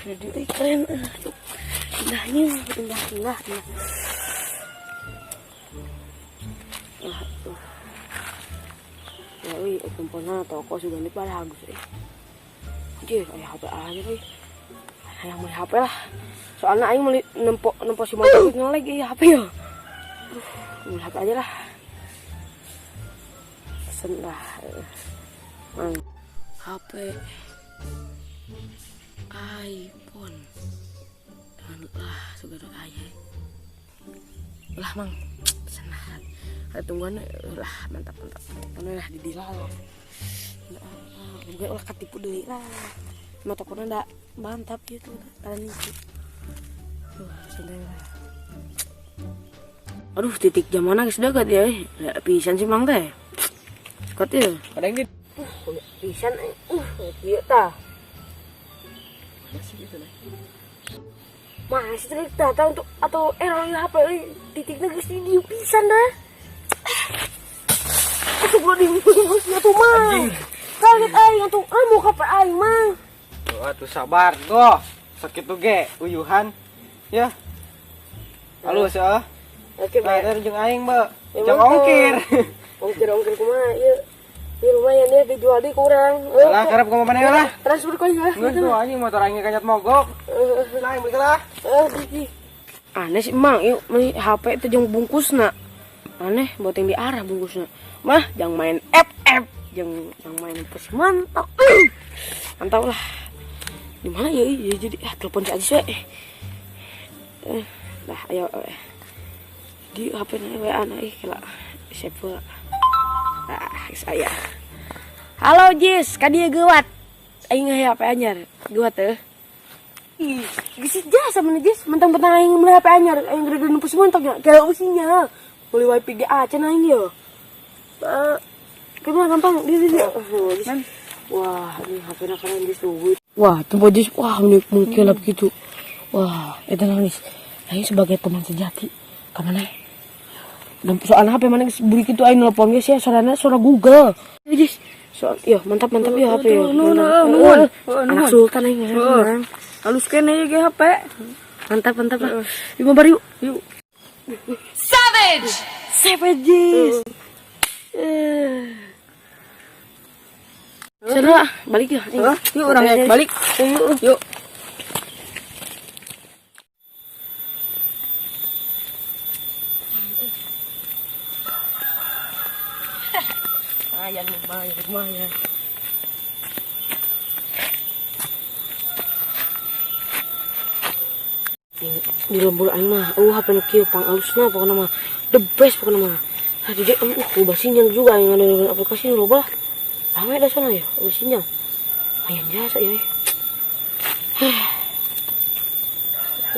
Jadi keren. Indahnya, indah. Ya, kumpulnya toko sudah ini pada bagus. Jadi, HP aja, yang beli HP lah. Soalnya aing mau nempo si motor ngelag HP ya. Beli HP aja lah. Pesen lah. HP iPhone. Lah, segera aja. Lah, Mang. Pesen lah. Ada tungguan lah, mantap. Karena lah didilal. Gue ulah ketipu deui lah. Motornya ndak mantap gitu. Kalian itu. Aduh, titik jam mana geus dekat ya. Pisan sih Mang teh. Sekot ya. Kadang gitu. Pisan ieu tah. Masih gitu lah. Masih cerita untuk atau error HP titiknya geus di dieu pisan dah. Itu belum dimusnya tuh Mang. Kaget aing atuh mau HP aing Mang. Tuh atuh sabar tuh. Sakit tuh ge uyuhan. Ya. Halus ya. Oke, bayar jeung aing, Mbak. Jang ongkir. Ongkir kumaha ieu. Ieu lumayan ya dijual di kurang. Lah karep ka mana lah. Transfer kau ya. Geus tuh anjing motor aing kanyat mogok. Nah, beli lah. Aneh sih Mang, yuk meuli HP itu jeung bungkusna. Aneh buat yang diarah bungkusna. Mah jangan main FF, jangan main pos mantap. Mantap lah. Di mana ya? Jadi telepon si Ajis we. Lah ayo di HP na WA na kala siapa. Saya. Halo Jis, ka dieu geuwat. Aing HP anyar. Geuwat teh. Ih, geus jasa mana Jis, mentang-mentang aing meuli HP anyar, aing gede nempus mentok nya. Kalau usinya beli wifi GA cenah aing ye. Kemana gampang di. Wah, ini HP na keren Jis tuh. Wah, tempat Jis, wah mungkin gitu. Wah, itu nangis. Aing sebagai teman sejati. Ka mana? Dan soal HP mana beri gitu aing nelpon geus ya suarana suara Google. Jis. Soal ya mantap ya HP ya. Anak sultan aing ya. Halus kene ge HP. Mantap lah. Yuk mabar yuk. Savage Jis. Sudah balik ya. Yuk orang balik. Yuk. Lumayan. Di lembur aing mah, HP nu kieu pang alusna pokona mah the best pokona mah. Tadi dia ubah sinyal juga yang ada dengan aplikasi nu loba lah. Rame dah sana ya, ubah sinyal. Ayan jasa ya.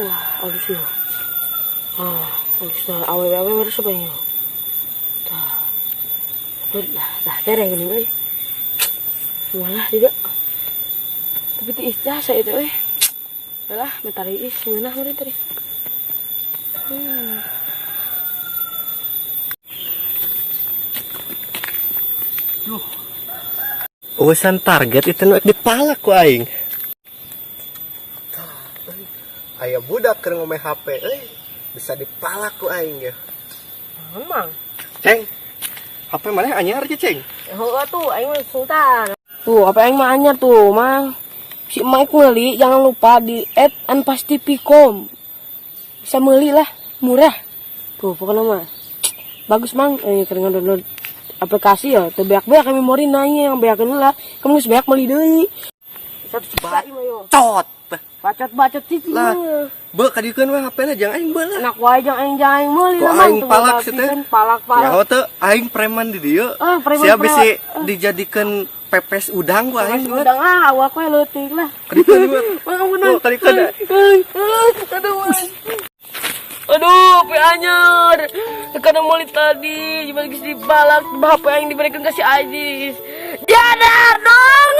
Wah, halus ya. Halus dah awe-awe meres apa ya. Lah tereng gini euy. Malah tidak. Tapi ti jasa itu euy. Lah metari is meunah meureun tadi. Urusan target itu dipalak ku aing. Aya budak keur ngomeh HP bisa dipalak ku aing ya. Emang. Ceng. HP mana anyar aja, Ceng? Heueuh tuh aing mah sultan. Tuh, apa aing mah anyar tuh, Mang. Si Mike meuli jangan lupa di @anpastipicom. Bisa meuli lah, murah. Tuh, pokoknya mah. Bagus, Mang. Keur download aplikasi ya, teu beak-beak memori naik yang beakeun lah. Kamu geus beak meuli deui. Satu cepat mah yo. Bacot. Bacot cici mah. Beuh kadikeun we HP-na jang aing beula. Enak wae jang aing meuli Kok Mang. aing palak sih teh? Palak. Ya teu aing preman di dieu. Sia bisi dijadikeun pepes udang ku aing. Udang awak we leutik lah. Kadikeun we. Kadikeun. Aduh, HP anyar. Karena mulai tadi gimana geus dipalak HP yang diberikan kasih Ajis. Jadar dong.